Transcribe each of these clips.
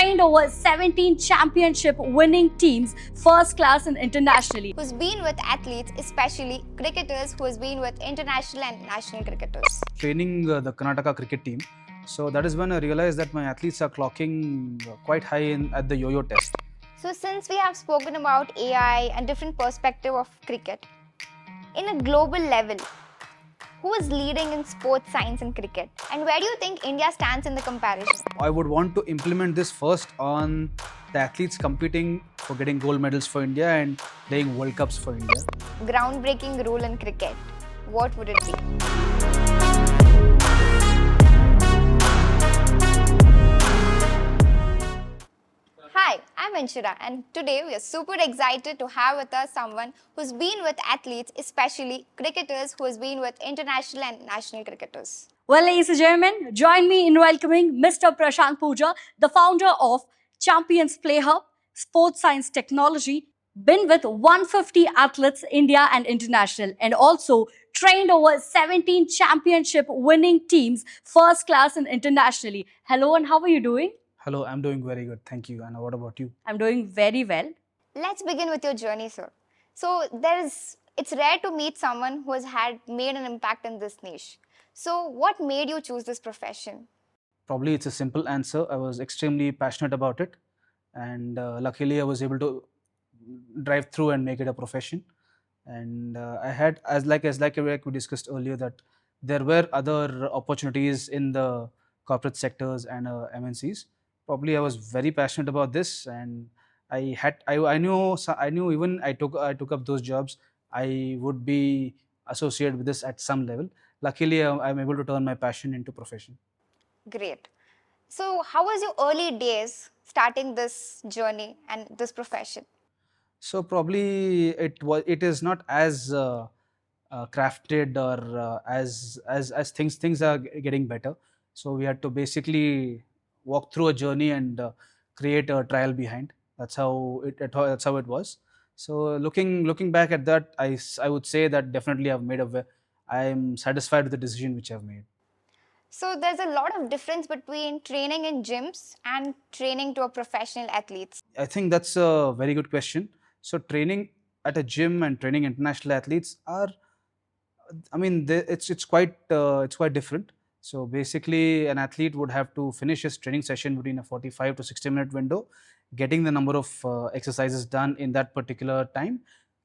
trained over 17 championship winning teams, first class and internationally. Who's been with athletes, especially cricketers, who has been with international and national cricketers. Training the Karnataka cricket team. So that is when I realized that my athletes are clocking quite high at the yo-yo test. So since we have spoken about AI and different perspective of cricket, in a global level, who is leading in sports science and cricket? And where do you think India stands in the comparison? I would want to implement this first on the athletes competing for getting gold medals for India and playing World Cups for India. Groundbreaking rule in cricket, what would it be? Hi, I'm Anshira, and today we are super excited to have with us someone who's been with athletes, especially cricketers, who has been with international and national cricketers. Well, ladies and gentlemen, join me in welcoming Mr. Prashant Pujar, the founder of Champions Play Hub, Sports Science Technology, been with 150 athletes, India and international, and also trained over 17 championship winning teams, first class and internationally. Hello, and how are you doing? Hello, I'm doing very good. Thank you. And what about you? I'm doing very well. Let's begin with your journey, sir. So it's rare to meet someone who has made an impact in this niche. So what made you choose this profession? Probably it's a simple answer. I was extremely passionate about it, and luckily I was able to drive through and make it a profession. And I had, as like we discussed earlier, that there were other opportunities in the corporate sectors and MNCs. Probably I was very passionate about this, and I knew even I took up those jobs, I would be associated with this at some level. Luckily, I'm able to turn my passion into profession. Great. So how was your early days starting this journey and this profession? So probably it is not as crafted or as things are getting better. So we had to basically walk through a journey and create a trial behind. That's how it was. So looking back at that, I would say that definitely I'm satisfied with the decision which I've made. So there's a lot of difference between training in gyms and training to a professional athletes. I think that's a very good question. So training at a gym and training international athletes are, I mean, it's quite different. So basically, an athlete would have to finish his training session between a 45 to 60-minute window, getting the number of exercises done in that particular time,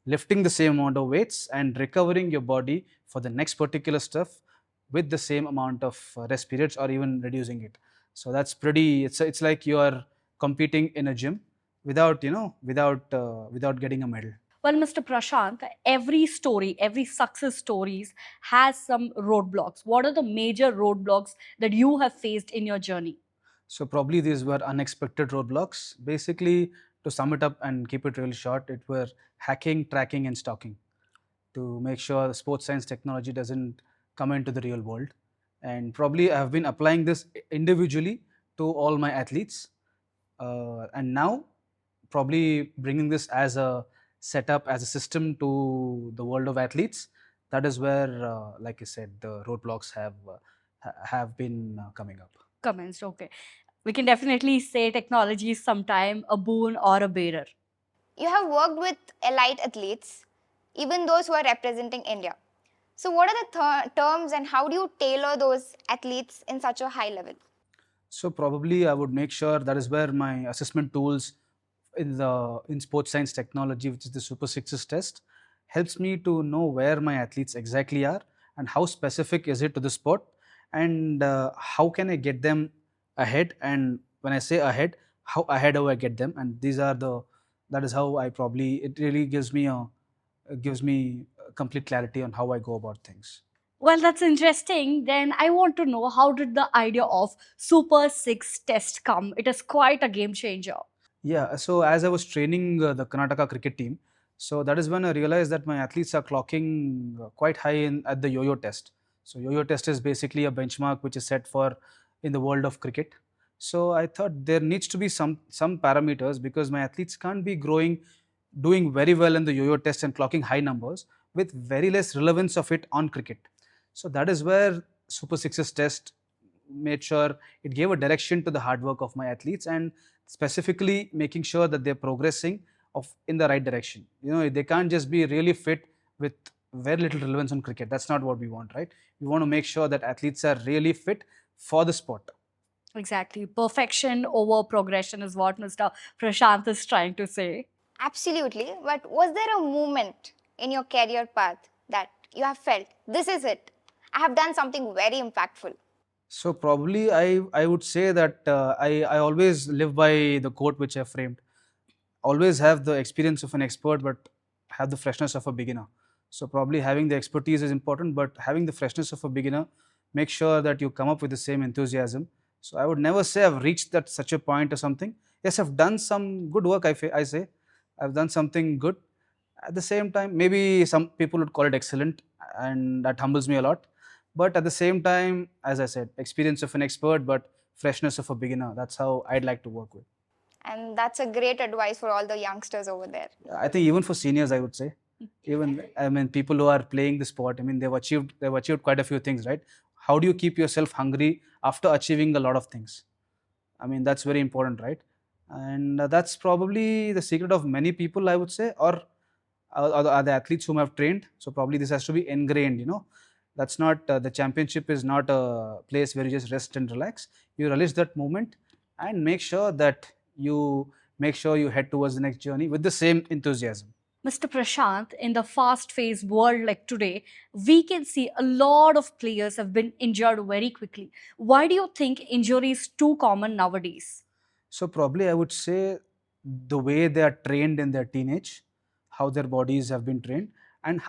lifting the same amount of weights, and recovering your body for the next particular stuff with the same amount of rest periods or even reducing it. So that's pretty. It's like you are competing in a gym without getting a medal. Well, Mr. Prashant, every story, every success stories has some roadblocks. What are the major roadblocks that you have faced in your journey? So probably these were unexpected roadblocks. Basically, to sum it up and keep it really short, it were hacking, tracking, and stalking to make sure the sports science technology doesn't come into the real world. And probably I have been applying this individually to all my athletes. And now probably bringing this as a setup, as a system to the world of athletes. That is where, like I said, the roadblocks have been coming up. Comments, okay. We can definitely say technology is sometime a boon or a bearer. You have worked with elite athletes, even those who are representing India. So what are the terms and how do you tailor those athletes in such a high level? So probably I would make sure that is where my assessment tools in sports science technology, which is the Super Sixes test, helps me to know where my athletes exactly are and how specific is it to the sport, and how can I get them ahead. And when I say ahead, how ahead do I get them? And that is how it really gives me complete clarity on how I go about things. Well, that's interesting. Then I want to know, how did the idea of Super Six test come? It is quite a game changer. Yeah, so as I was training the Karnataka cricket team, so that is when I realized that my athletes are clocking quite high at the yo-yo test. So yo-yo test is basically a benchmark which is set for in the world of cricket. So I thought there needs to be some parameters, because my athletes can't be doing very well in the yo-yo test and clocking high numbers with very less relevance of it on cricket. So that is where Super Sixes test made sure it gave a direction to the hard work of my athletes, and specifically making sure that they're progressing in the right direction. They can't just be really fit with very little relevance on cricket. That's not what we want, right? We want to make sure that athletes are really fit for the sport. Exactly. Perfection over progression is what Mr. Prashant is trying to say. Absolutely. But was there a moment in your career path that you have felt, this is it? I have done something very impactful. So probably I would say that I always live by the quote which I framed. Always have the experience of an expert, but have the freshness of a beginner. So probably having the expertise is important, but having the freshness of a beginner, make sure that you come up with the same enthusiasm. So I would never say I've reached that such a point or something. Yes, I've done some good work. I say I've done something good. At the same time, maybe some people would call it excellent, and that humbles me a lot. But at the same time, as I said, experience of an expert, but freshness of a beginner. That's how I'd like to work with. And that's a great advice for all the youngsters over there. I think even for seniors, I would say, even I mean people who are playing the sport, I mean they've achieved quite a few things, right? How do you keep yourself hungry after achieving a lot of things? I mean that's very important, right? And that's probably the secret of many people, I would say, or are the athletes whom I've trained. So probably this has to be ingrained. That's not the championship is not a place where you just rest and relax. You relish that moment and make sure you head towards the next journey with the same enthusiasm. Mr. Prashant, in the fast paced world like today, we can see a lot of players have been injured very quickly. Why do you think injury is too common nowadays? So probably I would say the way they are trained in their teenage, how their bodies have been trained, and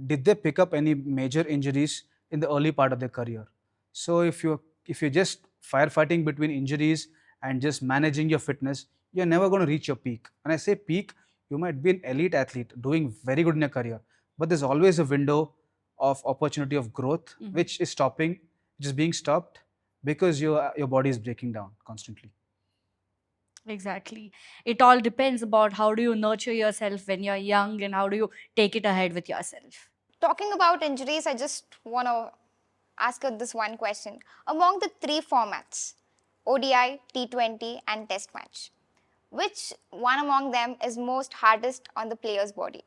did they pick up any major injuries in the early part of their career. So if you're just firefighting between injuries and just managing your fitness, you're never going to reach your peak. When I say peak, you might be an elite athlete doing very good in your career, but there's always a window of opportunity of growth which is being stopped because your body is breaking down constantly. Exactly. It all depends about how do you nurture yourself when you're young and how do you take it ahead with yourself. Talking about injuries, I just want to ask you this one question. Among the three formats, ODI, T20, and Test match, which one among them is most hardest on the player's body?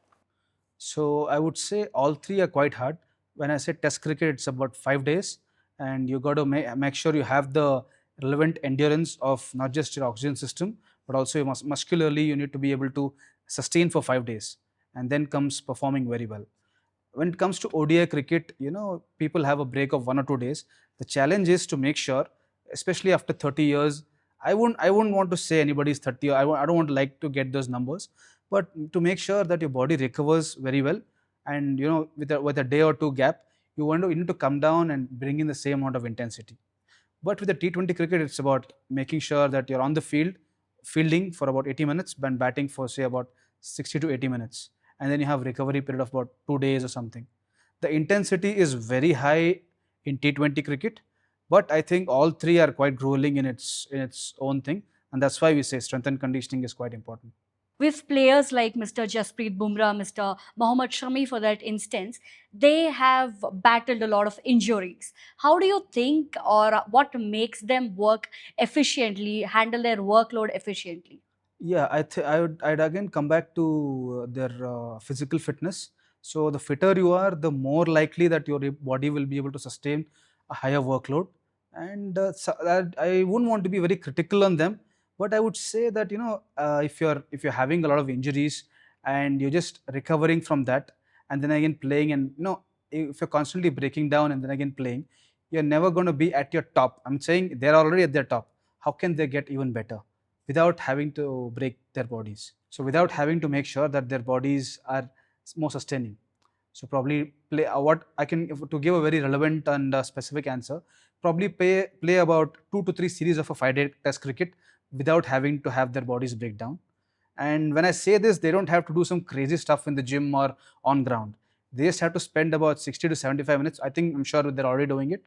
So I would say all three are quite hard. When I say test cricket, it's about 5 days, and you got to make sure you have the relevant endurance of not just your oxygen system, but also muscularly you need to be able to sustain for 5 days, and then comes performing very well. When it comes to ODI cricket, people have a break of 1 or 2 days. The challenge is to make sure, especially after 30 years, I wouldn't want to say anybody's 30. I don't want to like to get those numbers, but to make sure that your body recovers very well, and with a day or two gap, you need to come down and bring in the same amount of intensity. But with the T20 cricket, it's about making sure that you're on the field, fielding for about 80 minutes, and batting for say about 60 to 80 minutes, and then you have recovery period of about 2 days or something. The intensity is very high in T20 cricket, but I think all three are quite grueling in its own thing, and that's why we say strength and conditioning is quite important. With players like Mr. Jasprit Bumrah, Mr. Mohammad Shami, for that instance, they have battled a lot of injuries. How do you think, or what makes them work efficiently, handle their workload efficiently? Yeah, I'd again come back to their physical fitness. So the fitter you are, the more likely that your body will be able to sustain a higher workload. And I wouldn't want to be very critical on them, but I would say that if you're having a lot of injuries and you're just recovering from that, and then again playing, and if you're constantly breaking down and then again playing, you're never going to be at your top. I'm saying they're already at their top. How can they get even better without having to break their bodies? So without having to make sure that their bodies are more sustaining. So probably play what I can to give a very relevant and specific answer. Probably play about 2 to 3 series of a 5 day test cricket without having to have their bodies break down. And when I say this, they don't have to do some crazy stuff in the gym or on ground. They just have to spend about 60 to 75 minutes. I'm sure they're already doing it.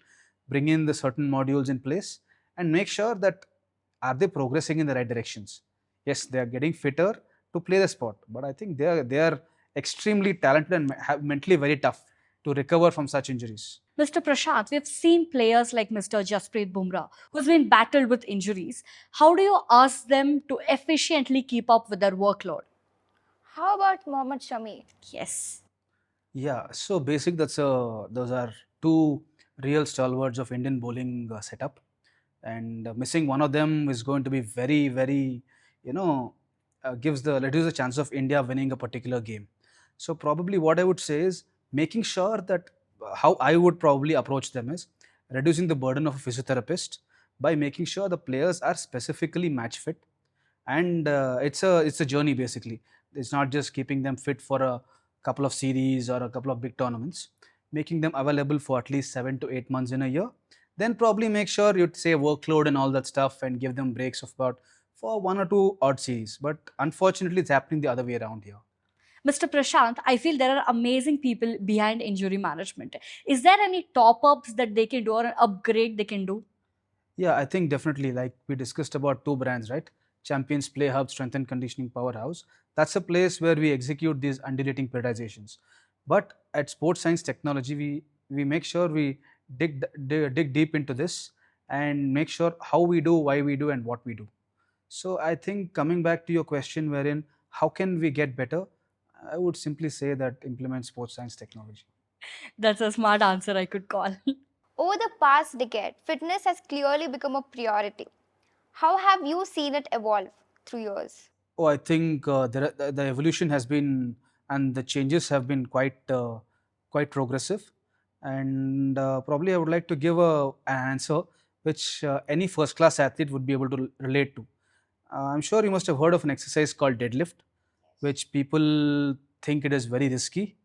Bring in the certain modules in place and make sure that are they progressing in the right directions. Yes, they are getting fitter to play the sport, but I think they are extremely talented and mentally very tough. to recover from such injuries. Mr. Prashant, we've seen players like Mr. Jasprit Bumrah, who's been battled with injuries. How do you ask them to efficiently keep up with their workload? How about Mohammad Shami? Yes. Yeah, so basic. Those are two real stalwarts of Indian bowling setup, and missing one of them is going to be very, very, you know, reduce the chance of India winning a particular game. So probably what I would say is making sure that how I would probably approach them is reducing the burden of a physiotherapist by making sure the players are specifically match fit, and it's a journey basically. It's not just keeping them fit for a couple of series or a couple of big tournaments, making them available for at least 7 to 8 months in a year. Then probably make sure you say workload and all that stuff and give them breaks of about for 1 or 2 odd series. But unfortunately, it's happening the other way around here. Mr. Prashant, I feel there are amazing people behind injury management. Is there any top ups that they can do or an upgrade they can do? Yeah, I think definitely, like we discussed about two brands, right? Champions Play Hub, Strength and Conditioning Powerhouse. That's a place where we execute these undulating periodizations. But at Sports Science Technology, we make sure we dig deep into this and make sure how we do, why we do, and what we do. So I think coming back to your question, wherein how can we get better, I would simply say that implement sports science technology. That's a smart answer I could call. Over the past decade, fitness has clearly become a priority. How have you seen it evolve through years? Oh, I think the evolution has been and the changes have been quite progressive, and probably I would like to give an answer which any first class athlete would be able to relate to. I'm sure you must have heard of an exercise called deadlift, which people think it is very risky.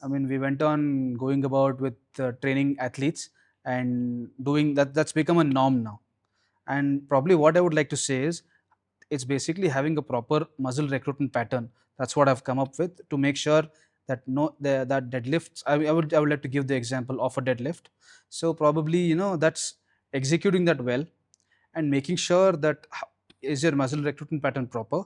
I mean, we went on going about with training athletes and doing that. That's become a norm now. And probably what I would like to say is it's basically having a proper muscle recruitment pattern. That's what I've come up with to make sure that that deadlifts. I would like to give the example of a deadlift. So probably that's executing that well and making sure that is your muscle recruitment pattern proper,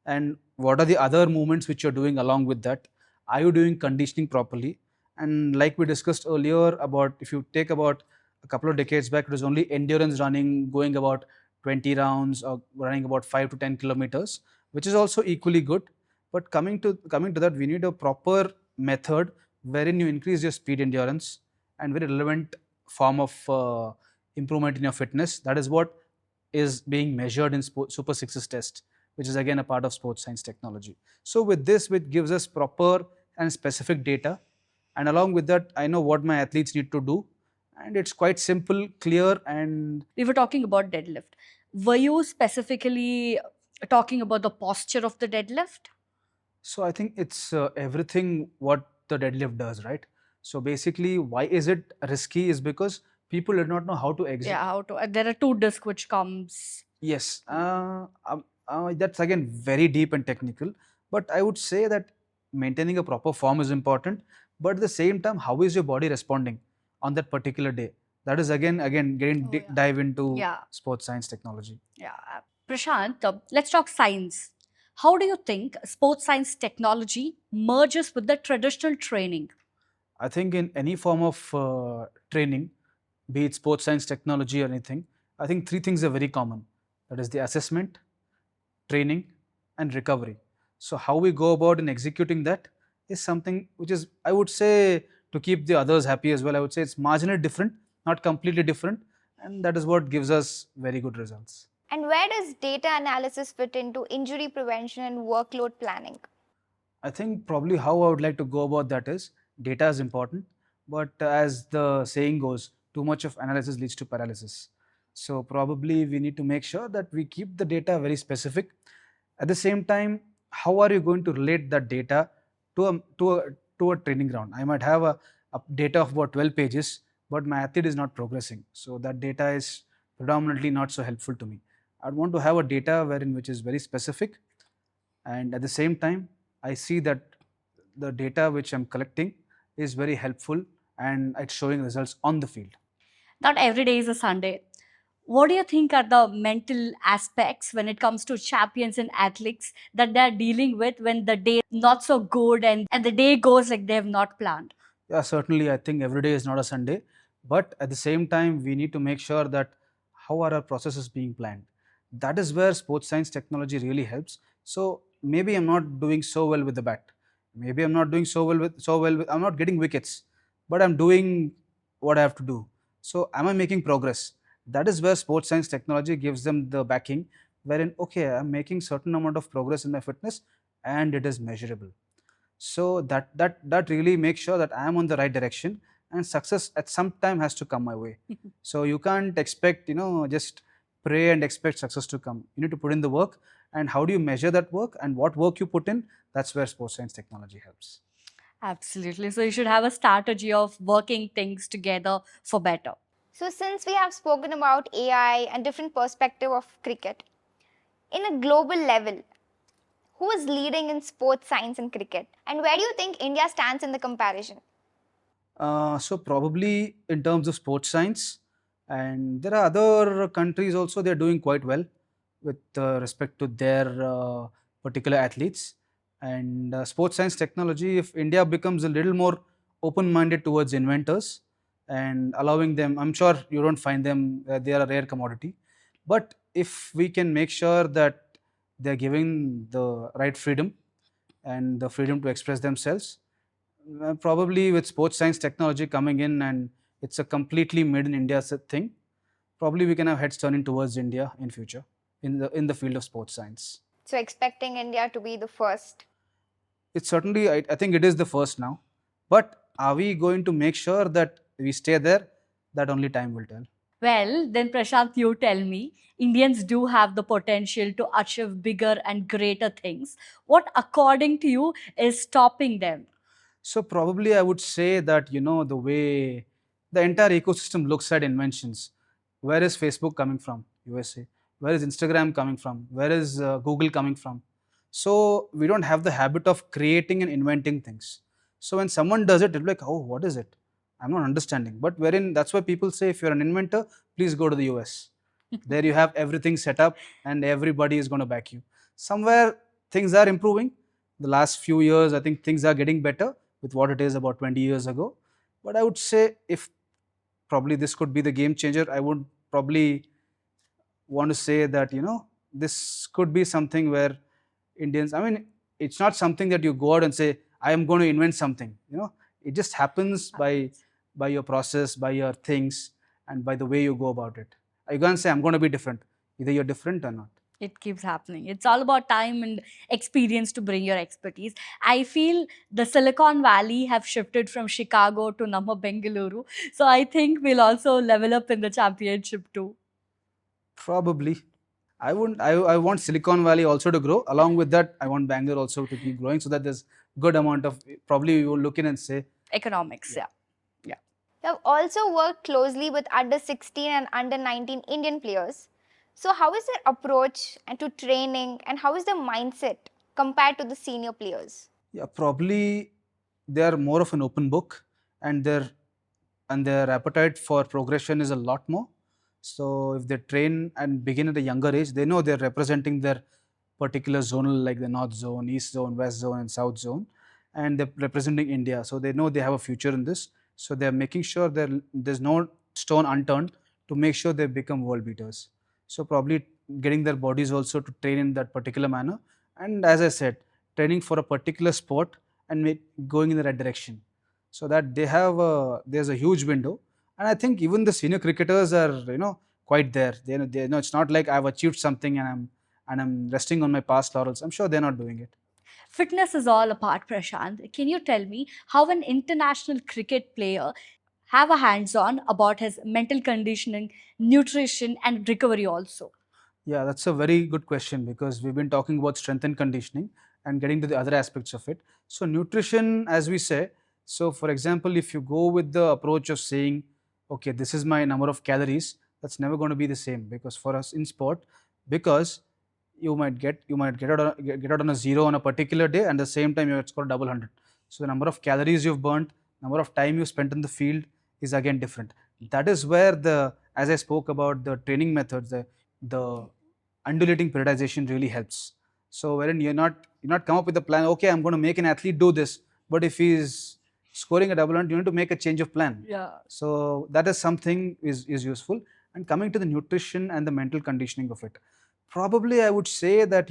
and what are the other movements which you're doing along with that. Are you doing conditioning properly? And like we discussed earlier, about if you take about a couple of decades back, it was only endurance running, going about 20 rounds or running about 5 to 10 kilometers, which is also equally good. But coming to that, we need a proper method wherein you increase your speed endurance and very relevant form of improvement in your fitness. That is what is being measured in Super Sixes test, which is again a part of sports science technology. So with this, which gives us proper and specific data, and along with that, I know what my athletes need to do, and it's quite simple, clear, and We were talking about deadlift. Were you specifically talking about the posture of the deadlift? so I think it's everything what the deadlift does, right? So basically, why is it risky? Is because people do not know how to exit. Yeah, how to? There are two discs which comes. Yes, that's again very deep and technical. But I would say that maintaining a proper form is important. But at the same time, how is your body responding on that particular day? That is again getting Oh, yeah. dive into Yeah. sports science technology. Yeah. Prashant, let's talk science. How do you think sports science technology merges with the traditional training? I think in any form of training, be it sports science technology or anything, I think three things are very common. That is the assessment, training, and recovery. So how we go about in executing that is something which is, I would say, to keep the others happy as well. I would say it's marginally different, not completely different, and that is what gives us very good results. And where does data analysis fit into injury prevention and workload planning? I think probably how I would like to go about that is data is important, but as the saying goes, too much of analysis leads to paralysis. So probably we need to make sure that we keep the data very specific. At the same time, how are you going to relate that data to a training ground? I might have a data of about 12 pages, but my athlete is not progressing. So that data is predominantly not so helpful to me. I'd want to have a data wherein which is very specific, and at the same time I see that the data which I'm collecting is very helpful and it's showing results on the field. Not every day is a Sunday. What do you think are the mental aspects when it comes to champions and athletes that they're dealing with when the day is not so good and the day goes like they have not planned? Yeah, certainly. I think every day is not a Sunday, but at the same time, we need to make sure that how are our processes being planned. That is where sports science technology really helps. So maybe I'm not doing so well with the bat. Maybe I'm not doing so well with I'm not getting wickets, but I'm doing what I have to do. So am I making progress? That is where sports science technology gives them the backing, wherein okay, I'm making certain amount of progress in my fitness, and it is measurable. So that really makes sure that I am on the right direction, and success at some time has to come my way. So you can't expect, just pray and expect success to come. You need to put in the work, and how do you measure that work and what work you put in? That's where sports science technology helps. Absolutely. So you should have a strategy of working things together for better. So, since we have spoken about AI and different perspective of cricket, in a global level, who is leading in sports science and cricket? And where do you think India stands in the comparison? So probably in terms of sports science, and there are other countries also, they're doing quite well with respect to their particular athletes. And sports science technology, if India becomes a little more open-minded towards inventors and allowing them, I'm sure you don't find them, they are a rare commodity. But if we can make sure that they're giving the right freedom and the freedom to express themselves, probably with sports science technology coming in, and it's a completely made in India thing, probably we can have heads turning towards India in future in the field of sports science. So, expecting India to be the first. It's certainly, I think it is the first now, but are we going to make sure that we stay there? That only time will tell. Well, then Prashant, you tell me, Indians do have the potential to achieve bigger and greater things. What, according to you, is stopping them? So probably I would say that, the way the entire ecosystem looks at inventions. Where is Facebook coming from? USA. Where is Instagram coming from? Where is Google coming from? So we don't have the habit of creating and inventing things. So when someone does it, it's like, oh, what is it? I'm not understanding. But wherein that's why people say, if you're an inventor, please go to the US. There you have everything set up, and everybody is going to back you. Somewhere things are improving. The last few years, I think things are getting better with what it is about 20 years ago. But I would say, if probably this could be the game changer, I would probably want to say that, this could be something where Indians, I mean, it's not something that you go out and say, I am going to invent something. It just happens by your process, by your things, and by the way you go about it. You can't say, I'm going to be different. Either you're different or not. It keeps happening. It's all about time and experience to bring your expertise. I feel the Silicon Valley have shifted from Chicago to Namma Bengaluru. So I think we'll also level up in the championship too. Probably. I want Silicon Valley also to grow. Along with that, I want Bangalore also to keep growing, so that there's good amount of, probably you will look in and say, Economics, yeah. You have also worked closely with under 16 and under 19 Indian players. So, how is their approach and to training, and how is their mindset compared to the senior players? yeah, probably they are more of an open book, and their appetite for progression is a lot more. So if they train and begin at a younger age, they know they're representing their particular zonal, like the North Zone, East Zone, West Zone, and South Zone, and they're representing India. So they know they have a future in this. So they're making sure there's no stone unturned to make sure they become world beaters. So probably getting their bodies also to train in that particular manner. And as I said, training for a particular sport and going in the right direction. So that there's a huge window. And I think even the senior cricketers are, quite there. They know it's not like I've achieved something and I'm resting on my past laurels. I'm sure they're not doing it. Fitness is all apart, Prashant. Can you tell me how an international cricket player have a hands-on about his mental conditioning, nutrition, and recovery also? Yeah, that's a very good question, because we've been talking about strength and conditioning and getting to the other aspects of it. So, nutrition, as we say, so for example, if you go with the approach of saying, okay, this is my number of calories, that's never going to be the same, because for us in sport, because you might get out on a zero on a particular day, and at the same time you have scored double hundred. So the number of calories you've burnt, number of time you spent in the field is again different. That is where as I spoke about the training methods, the undulating periodization really helps. So wherein you're not come up with a plan, okay, I'm going to make an athlete do this, but if he's scoring a double 100, you need to make a change of plan. Yeah. So that is something is useful. And coming to the nutrition and the mental conditioning of it, probably I would say that,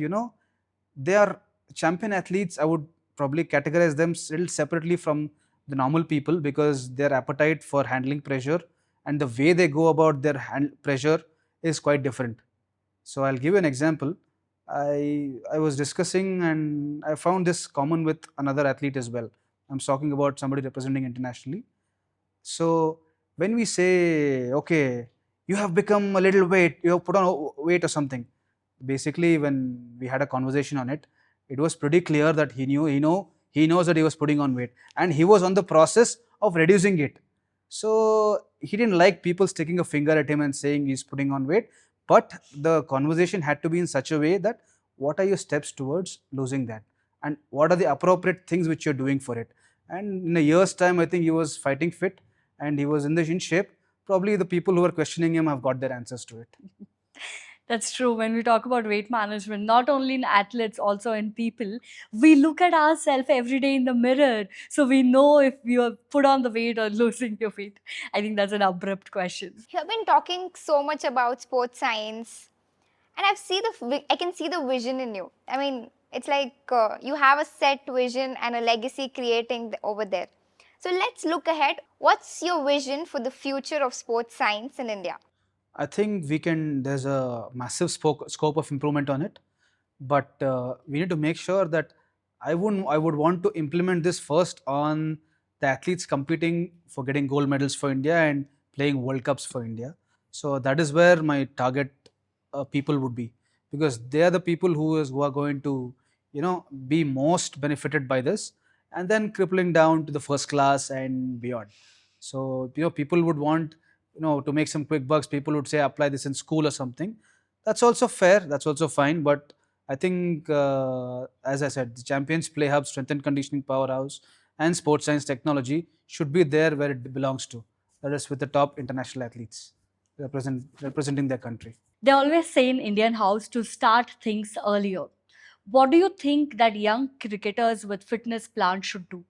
they are champion athletes. I would probably categorize them still separately from the normal people, because their appetite for handling pressure and the way they go about their pressure is quite different. So I'll give you an example. I was discussing and I found this common with another athlete as well. I'm talking about somebody representing internationally. So when we say, okay, you have become a little weight, you have put on weight or something. Basically, when we had a conversation on it, it was pretty clear that he knows that he was putting on weight, and he was on the process of reducing it. So he didn't like people sticking a finger at him and saying he's putting on weight. But the conversation had to be in such a way that, what are your steps towards losing that, and what are the appropriate things which you're doing for it. And in a year's time, I think he was fighting fit and he was in shape. Probably the people who were questioning him have got their answers to it. That's true. When we talk about weight management, not only in athletes, also in people, we look at ourselves every day in the mirror. So we know if you have put on the weight or losing your weight. I think that's an abrupt question. You have been talking so much about sports science, and I can see the vision in you. I mean, it's like you have a set vision and a legacy creating over there. So let's look ahead. What's your vision for the future of sports science in India? I think there's a massive scope of improvement on it, but we need to make sure that I would want to implement this first on the athletes competing for getting gold medals for India and playing World Cups for India. So that is where my target people would be, because they are the people who are going to be most benefited by this, and then crippling down to the first class and beyond. So people would want, to make some quick bucks. People would say apply this in school or something. That's also fair, that's also fine, but I think, as I said, the Champions Play Hub, Strength and Conditioning Powerhouse, and Sports Science Technology should be there where it belongs to. That is with the top international athletes representing their country. They always say in Indian house to start things earlier. What do you think that young cricketers with fitness plans should do?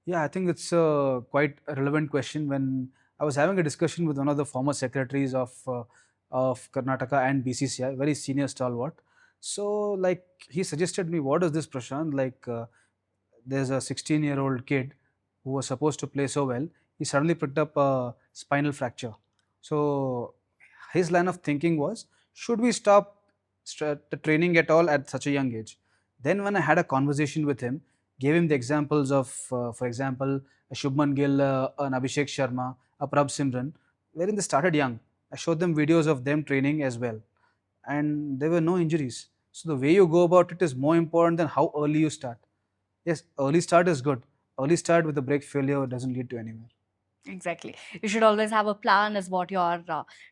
Yeah, I think it's a quite a relevant question. When I was having a discussion with one of the former secretaries of Karnataka and BCCI, very senior stalwart. So, like, he suggested me, what is this, Prashant? Like, there's a 16-year-old kid who was supposed to play so well. He suddenly picked up a spinal fracture. So, his line of thinking was, should we stop the training at all at such a young age? Then, when I had a conversation with him, gave him the examples of, for example, a Shubman Gill, an Abhishek Sharma, a Prabh Simran, wherein they started young. I showed them videos of them training as well, and there were no injuries. So the way you go about it is more important than how early you start. Yes, early start is good. Early start with a break failure doesn't lead to anywhere. Exactly. You should always have a plan, is what you're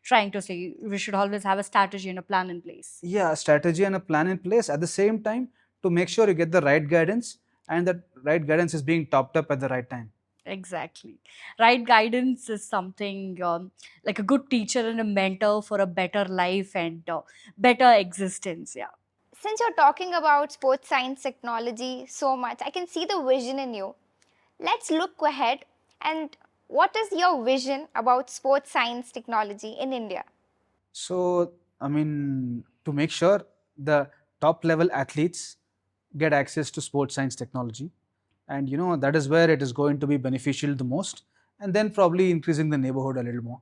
trying to say. We should always have a strategy and a plan in place. Yeah, a strategy and a plan in place at the same time to make sure you get the right guidance, and that right guidance is being topped up at the right time. Exactly. Right guidance is something like a good teacher and a mentor for a better life and better existence. Yeah. Since you're talking about sports science technology so much, I can see the vision in you. Let's look ahead, and what is your vision about sports science technology in India? So, I mean, to make sure the top level athletes get access to sports science technology, and that is where it is going to be beneficial the most, and then probably increasing the neighborhood a little more.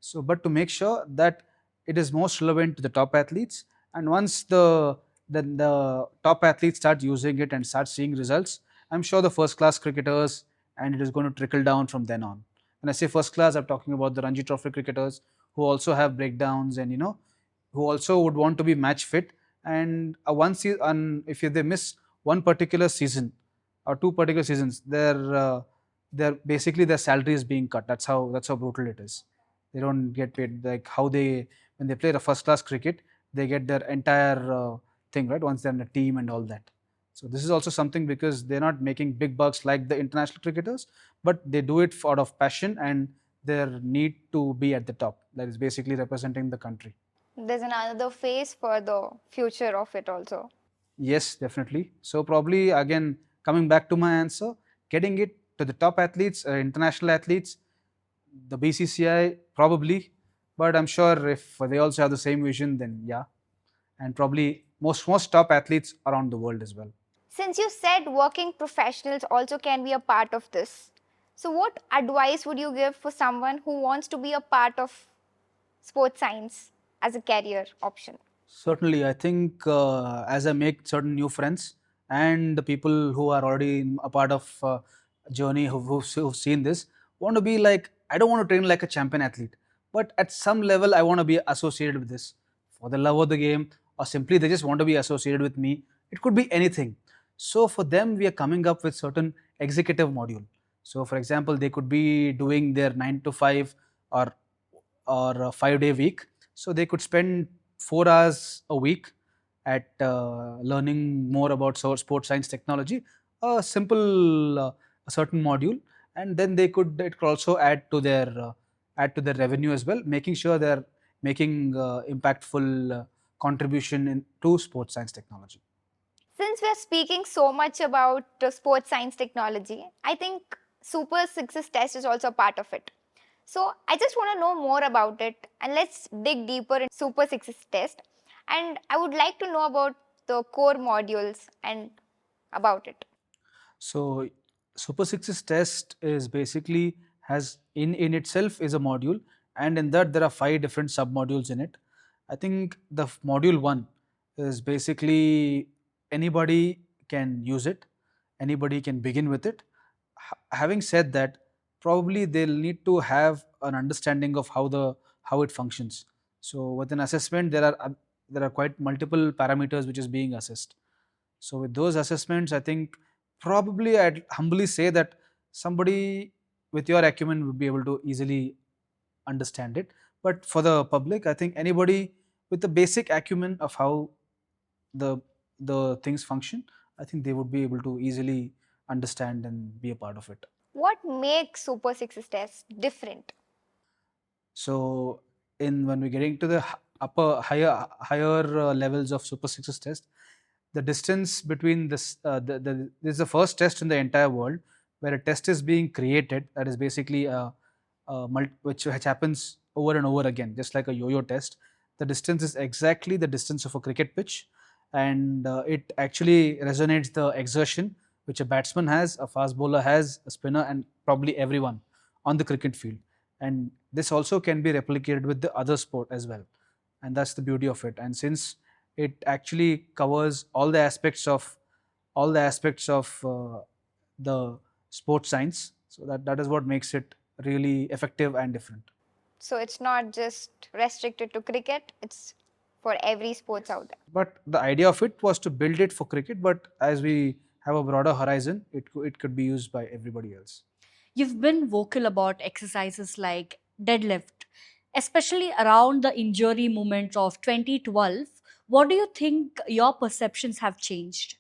So, but to make sure that it is most relevant to the top athletes, and once the top athletes start using it and start seeing results, I'm sure the first class cricketers, and it is going to trickle down from then on. When I say first class, I'm talking about the Ranji Trophy cricketers who also have breakdowns, and who also would want to be match fit. And if they miss one particular season or two particular seasons, their basically their salary is being cut. That's how brutal it is. They don't get paid like how when they play the first class cricket, they get their entire thing, right, once they're in a team and all that. So this is also something, because they're not making big bucks like the international cricketers, but they do it out of passion and their need to be at the top. That is basically representing the country. There's another phase for the future of it also. Yes, definitely. So probably again, coming back to my answer, getting it to the top athletes, international athletes, the BCCI probably, but I'm sure if they also have the same vision, then yeah, and probably most top athletes around the world as well. Since you said working professionals also can be a part of this, so what advice would you give for someone who wants to be a part of sports science as a career option? Certainly, I think as I make certain new friends and the people who are already a part of journey who've seen this want to be like, I don't want to train like a champion athlete, but at some level I want to be associated with this for the love of the game, or simply they just want to be associated with me. It could be anything. So for them, we are coming up with certain executive module. So for example, they could be doing their 9 to 5 or a 5 day week. So they could spend 4 hours a week at learning more about sports science technology, a simple a certain module, and then it could also add to their revenue as well, making sure they're making impactful contribution to sports science technology. Since we're speaking so much about sports science technology, I think Super Sixes test is also a part of it. So I just want to know more about it and let's dig deeper in Super Sixes test. And I would like to know about the core modules and about it. So Super Sixes test is basically has in itself is a module, and in that there are 5 different sub modules in it. I think the module 1 is basically anybody can use it, anybody can begin with it. Having said that, probably they'll need to have an understanding of how it functions. So with an assessment, there are quite multiple parameters which is being assessed. So with those assessments, I think probably I'd humbly say that somebody with your acumen would be able to easily understand it. But for the public, I think anybody with the basic acumen of how the the things function, I think they would be able to easily understand and be a part of it. What makes Super Sixes test different? So in when we're getting to the upper higher levels of Super Sixes test, the distance between this is the first test in the entire world where a test is being created, that is basically which happens over and over again, just like a yo-yo test. The distance is exactly the distance of a cricket pitch, and it actually resonates the exertion which a batsman has, a fast bowler has, a spinner, and probably everyone on the cricket field. And this also can be replicated with the other sport as well, and that's the beauty of it. And since it actually covers all the aspects of the sports science, so that is what makes it really effective and different. So it's not just restricted to cricket, it's for every sports out there. But the idea of it was to build it for cricket, but as we have a broader horizon, it could be used by everybody else. You've been vocal about exercises like deadlift, especially around the injury movement of 2012. What do you think your perceptions have changed?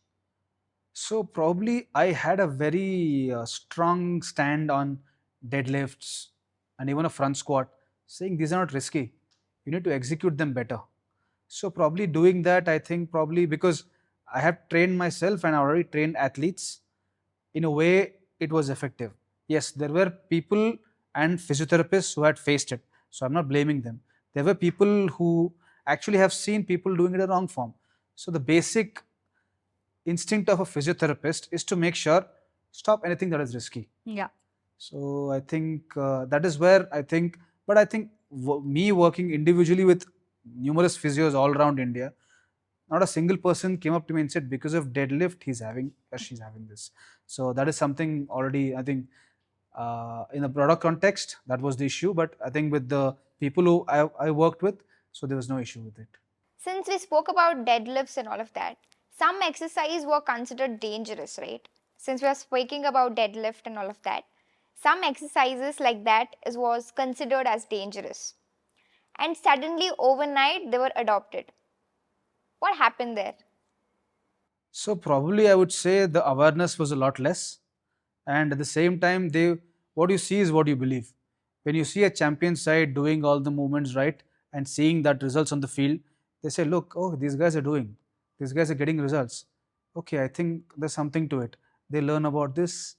So probably I had a very strong stand on deadlifts and even a front squat, saying these are not risky. You need to execute them better. So probably doing that, I think probably because I have trained myself and I already trained athletes, in a way it was effective. Yes, there were people and physiotherapists who had faced it. So I'm not blaming them. There were people who actually have seen people doing it in wrong form. So the basic instinct of a physiotherapist is to make sure stop anything that is risky. Yeah. So I think that is where I think, but I think me working individually with numerous physios all around India, not a single person came up to me and said because of deadlift he's having or she's having this. So that is something already, I think in a broader context that was the issue, but I think with the people who I worked with, so there was no issue with it. Since we spoke about deadlifts and all of that, some exercises were considered dangerous, right? Since we are speaking about deadlift and all of that, some exercises like that was considered as dangerous. And suddenly overnight they were adopted. What happened there? So probably I would say the awareness was a lot less, and at the same time, what you see is what you believe. When you see a champion side doing all the movements right and seeing that results on the field, they say, "Look, oh, these guys are doing, these guys are getting results. Okay, I think there's something to it." They learn about this,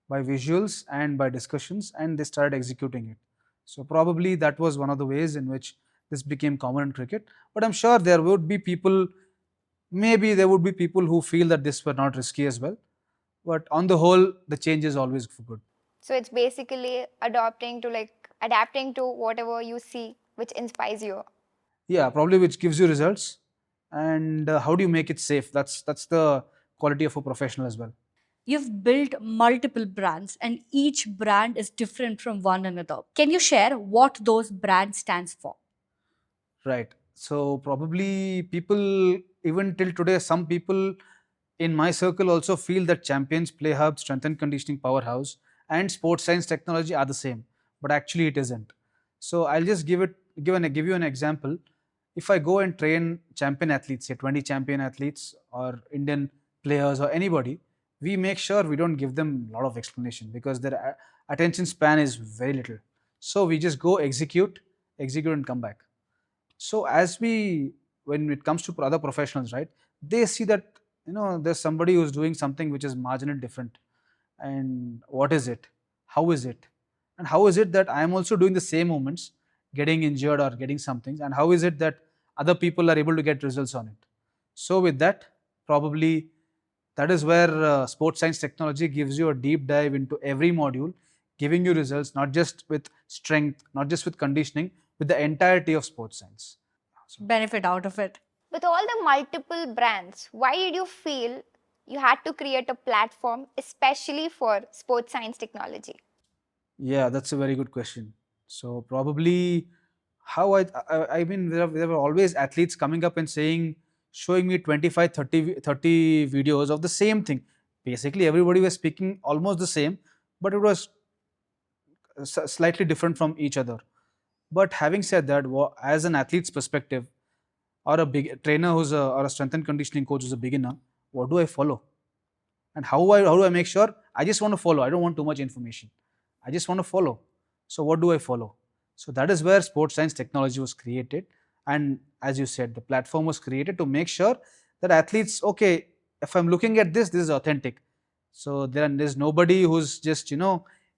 by visuals and by discussions, and they started executing it. So probably that was one of the ways in which this became common in cricket. But I'm sure there would be people, maybe there would be people who feel that this were not risky as well. But on the whole, the change is always for good. So it's basically adapting to whatever you see which inspires you. Yeah, probably which gives you results. And how do you make it safe? That's the quality of a professional as well. You've built multiple brands, and each brand is different from one another. Can you share what those brands stands for? Right. So probably people, even till today, some people in my circle also feel that Champions Play Hub, Strength and Conditioning Powerhouse, and Sports Science Technology are the same, but actually it isn't. So I'll just give you an example. If I go and train champion athletes, say 20 champion athletes or Indian players or anybody, we make sure we don't give them a lot of explanation because their attention span is very little. So we just go execute and come back. So as we, when it comes to other professionals, right, they see that there's somebody who's doing something which is marginally different, and what is it, how is it, and how is it that I am also doing the same movements, getting injured or getting something, and how is it that other people are able to get results on it. So with that, probably that is where sports science technology gives you a deep dive into every module, giving you results not just with strength, not just with conditioning, with the entirety of sports science. So, Benefit out of it. With all the multiple brands, why did you feel you had to create a platform especially for sports science technology? yeah, that's a very good question. So probably how I mean there were always athletes coming up and saying, showing me 25, 30 videos of the same thing. Basically everybody was speaking almost the same, but it was slightly different from each other. But having said that, as an athlete's perspective, or a big trainer or a strength and conditioning coach who's a beginner, what do I follow? And how do I make sure? I just want to follow. I don't want too much information. I just want to follow. So what do I follow? So that is where sports science technology was created. And as you said, the platform was created to make sure that athletes, okay, if I'm looking at this is authentic. So there's nobody who's just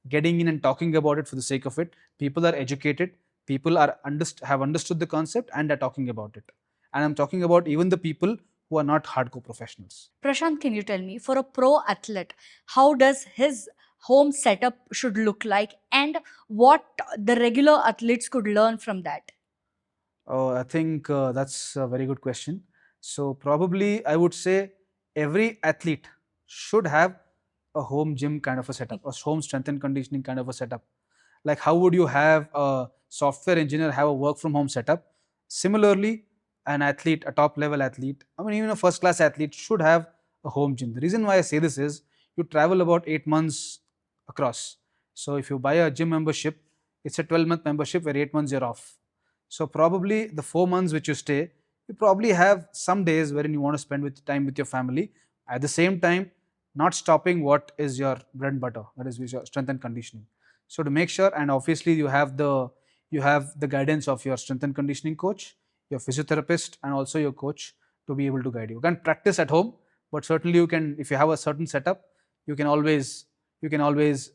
getting in and talking about it for the sake of it. People are educated. People have understood the concept and are talking about it. And I'm talking about even the people who are not hardcore professionals. Prashant, can you tell me, for a pro athlete, how does his home setup should look like, and what the regular athletes could learn from that? Oh, I think that's a very good question. So probably I would say every athlete should have a home gym kind of a setup, a home strength and conditioning kind of a setup. Like how would you have a software engineer have a work from home setup? Similarly, an athlete, a top level athlete, I mean even a first class athlete should have a home gym. The reason why I say this is you travel about 8 months across. So if you buy a gym membership, it's a 12-month membership where 8 months you're off. So probably the 4 months which you stay, you probably have some days wherein you want to spend with time with your family. At the same time, not stopping what is your bread and butter, that is your strength and conditioning. So to make sure, and obviously you have the guidance of your strength and conditioning coach, your physiotherapist, and also your coach to be able to guide you. You can practice at home, but certainly you can, if you have a certain setup, you can always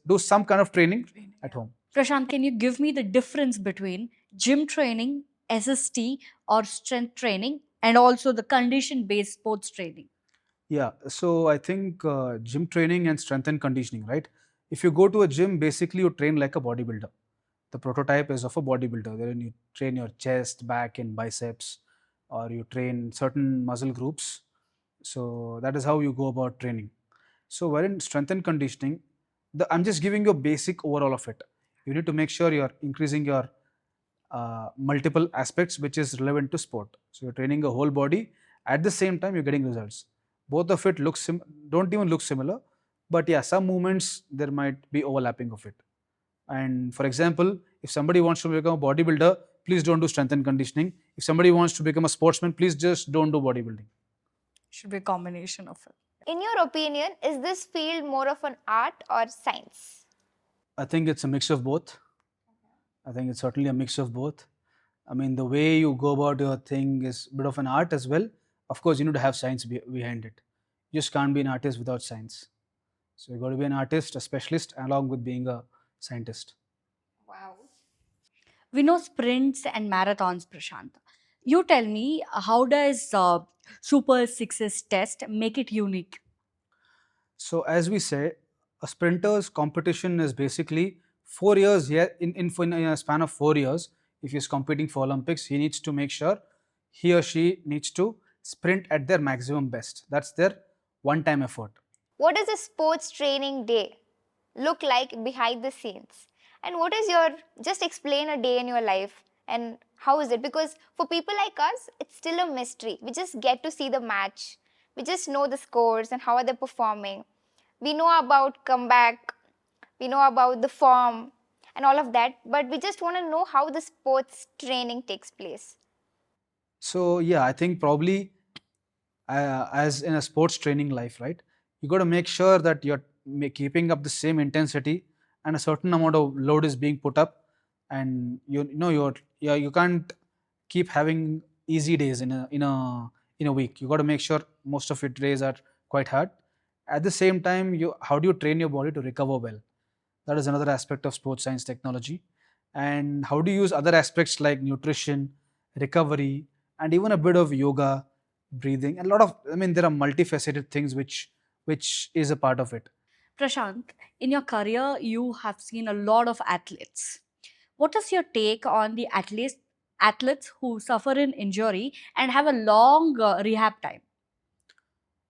do some kind of training at home. Prashant, can you give me the difference between gym training, SST, or strength training, and also the condition based sports training? Yeah, so I think gym training and strength and conditioning, right? If you go to a gym, basically you train like a bodybuilder. The prototype is of a bodybuilder, wherein you train your chest, back, and biceps, or you train certain muscle groups. So that is how you go about training. So wherein strength and conditioning, I'm just giving you a basic overall of it. You need to make sure you're increasing your multiple aspects which is relevant to sport. So you're training the whole body. At the same time, you're getting results. Both of it don't even look similar, but yeah, some movements there might be overlapping of it. And for example, if somebody wants to become a bodybuilder, please don't do strength and conditioning. If somebody wants to become a sportsman, please just don't do bodybuilding. Should be a combination of it. In your opinion, is this field more of an art or science? I think it's a mix of both. I think it's certainly a mix of both. I mean, the way you go about your thing is a bit of an art as well. Of course, you need to have science behind it. You just can't be an artist without science. So you got to be an artist, a specialist, along with being a scientist. Wow. We know sprints and marathons, Prashant. You tell me, how does Super Sixes test make it unique? So as we say, a sprinter's competition is basically 4 years here in a span of 4 years. If he's competing for Olympics, he needs to make sure he or she needs to sprint at their maximum best. That's their one-time effort. What does a sports training day look like behind the scenes? And what is your, just explain a day in your life and how is it? Because for people like us, it's still a mystery. We just get to see the match. We just know the scores and how are they performing. We know about comeback, we know about the form and all of that, but we just want to know how the sports training takes place. So yeah, I think probably as in a sports training life, right? You got to make sure that you're keeping up the same intensity and a certain amount of load is being put up, and you know you can't keep having easy days in a week. You got to make sure most of your days are quite hard. At the same time, you how do you train your body to recover well? That is another aspect of sports science technology. And how do you use other aspects like nutrition, recovery, and even a bit of yoga, breathing, and a lot of, I mean, there are multifaceted things which is a part of it. Prashant, in your career, you have seen a lot of athletes. What is your take on the athletes who suffer an injury and have a long rehab time?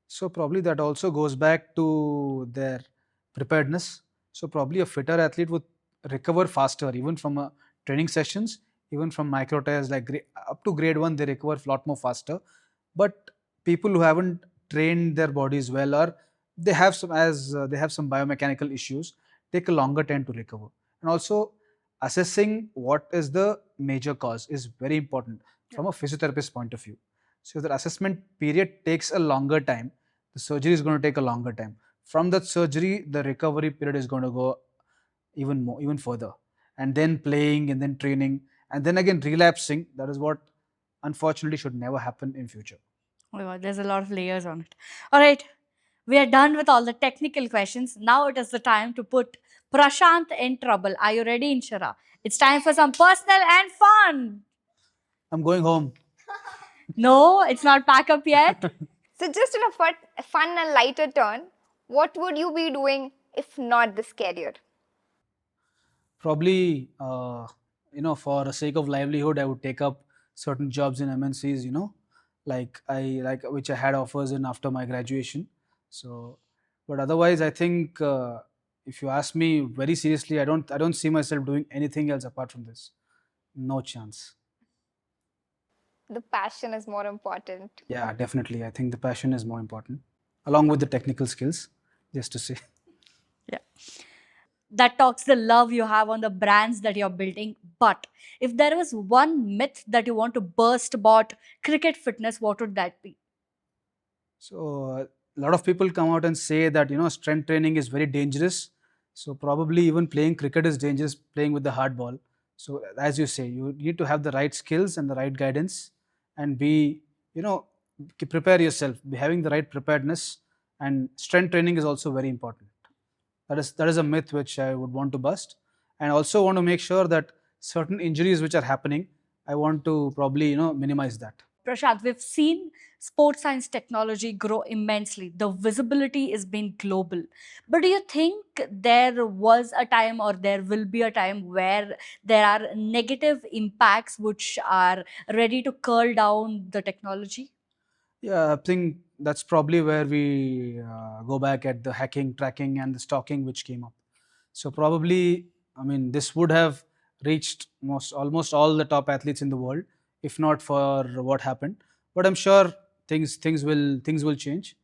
So probably that also goes back to their preparedness. So probably a fitter athlete would recover faster, even from training sessions, even from micro tears like up to grade one, they recover a lot more faster. But people who haven't trained their bodies well, or they have some biomechanical issues, take a longer time to recover. And also assessing what is the major cause is very important from a physiotherapist point of view. So if the assessment period takes a longer time, the surgery is going to take a longer time. From that surgery, the recovery period is going to go even further. And then playing and then training and then again relapsing. That is what unfortunately should never happen in future. Oh my God, there's a lot of layers on it. All right, we are done with all the technical questions. Now it is the time to put Prashant in trouble. Are you ready, Inshara? It's time for some personal and fun. I'm going home. No, it's not pack up yet. So, just in a fun and lighter turn, what would you be doing if not this career? Probably, for the sake of livelihood, I would take up certain jobs in MNCs. Like which I had offers in after my graduation. So, but otherwise, I think if you ask me very seriously, I don't see myself doing anything else apart from this. No chance. The passion is more important. Yeah, definitely. I think the passion is more important, along with the technical skills. Just to say. Yeah. That talks the love you have on the brands that you're building. But if there was one myth that you want to burst about cricket fitness, what would that be? So a lot of people come out and say that strength training is very dangerous. So probably even playing cricket is dangerous, playing with the hard ball. So as you say, you need to have the right skills and the right guidance, and be you know prepare yourself. Be having the right preparedness, and strength training is also very important. That is a myth which I would want to bust, and also want to make sure that certain injuries which are happening, I want to probably minimize that. Prashant, we've seen sports science technology grow immensely. The visibility is being global. But do you think there was a time or there will be a time where there are negative impacts which are ready to curl down the technology? Yeah, I think that's probably where we go back at the hacking, tracking, and the stalking which came up. So probably, I mean, this would have reached almost all the top athletes in the world, if not for what happened. But I'm sure things will change,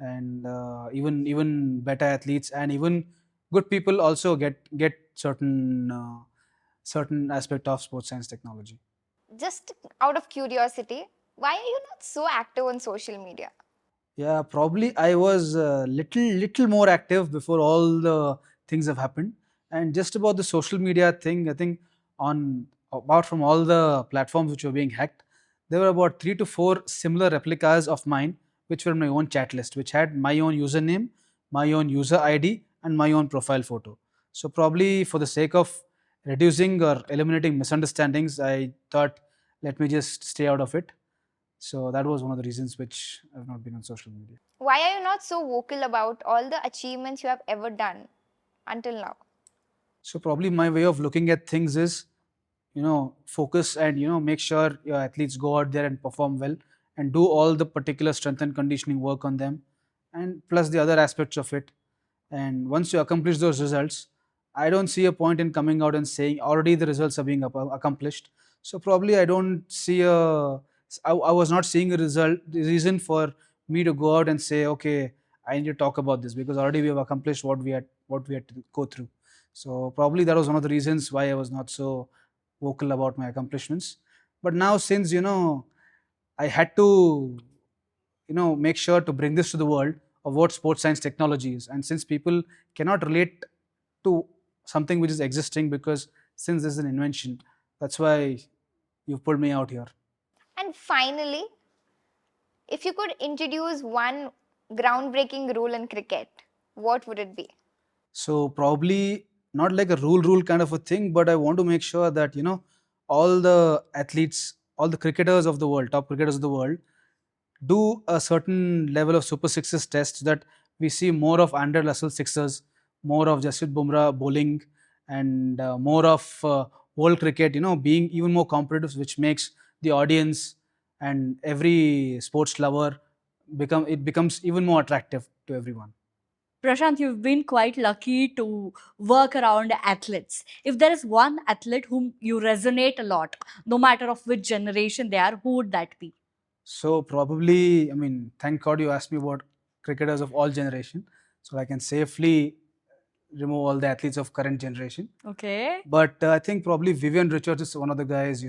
and even better athletes and even good people also get certain aspect of sports science technology. Just out of curiosity, why are you not so active on social media? Yeah, probably I was little more active before all the things have happened. And just about the social media thing, I think on apart from all the platforms which were being hacked, there were about 3 to 4 similar replicas of mine, which were in my own chat list, which had my own username, my own user ID, and my own profile photo. So probably for the sake of reducing or eliminating misunderstandings, I thought let me just stay out of it. So that was one of the reasons which I've not been on social media. Why are you not so vocal about all the achievements you have ever done until now? So probably my way of looking at things is, focus and make sure your athletes go out there and perform well and do all the particular strength and conditioning work on them, and plus the other aspects of it. And once you accomplish those results, I don't see a point in coming out and saying already the results are being accomplished. So probably I don't see I was not seeing the reason for me to go out and say, okay, I need to talk about this because already we have accomplished what we had to go through. So probably that was one of the reasons why I was not so vocal about my accomplishments. But now, since I had to make sure to bring this to the world of what sports science technology is, and since people cannot relate to something which is existing, because since this is an invention, that's why you've pulled me out here. And finally, if you could introduce one groundbreaking rule in cricket, what would it be? So probably not like a rule kind of a thing, but I want to make sure that all the athletes, all the cricketers of the world, top cricketers of the world, do a certain level of super sixes test, so that we see more of Andre Russell sixers, more of Jasprit Bumrah bowling, and more of world cricket, being even more competitive, which makes the audience and every sports lover becomes even more attractive to everyone. Prashant, you've been quite lucky to work around athletes. If there is one athlete whom you resonate a lot, no matter of which generation they are, who would that be? So probably, I mean, thank God you asked me about cricketers of all generation, so I can safely remove all the athletes of current generation. Okay. But I think probably Vivian Richards is one of the guys,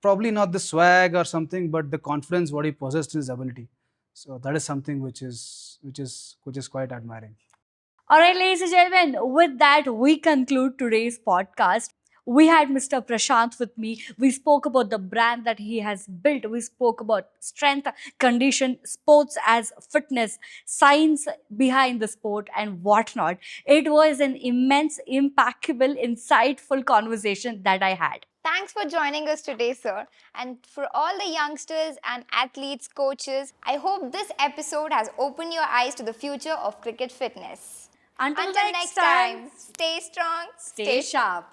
probably not the swag or something, but the confidence what he possessed in his ability. So that is something which is quite admiring. All right, ladies and gentlemen, with that, we conclude today's podcast. We had Mr. Prashant with me. We spoke about the brand that he has built. We spoke about strength, condition, sports as fitness, science behind the sport, and whatnot. It was an immense, impeccable, insightful conversation that I had. Thanks for joining us today, sir. And for all the youngsters and athletes, coaches, I hope this episode has opened your eyes to the future of cricket fitness. Until Until next next time, time, stay strong, stay sharp.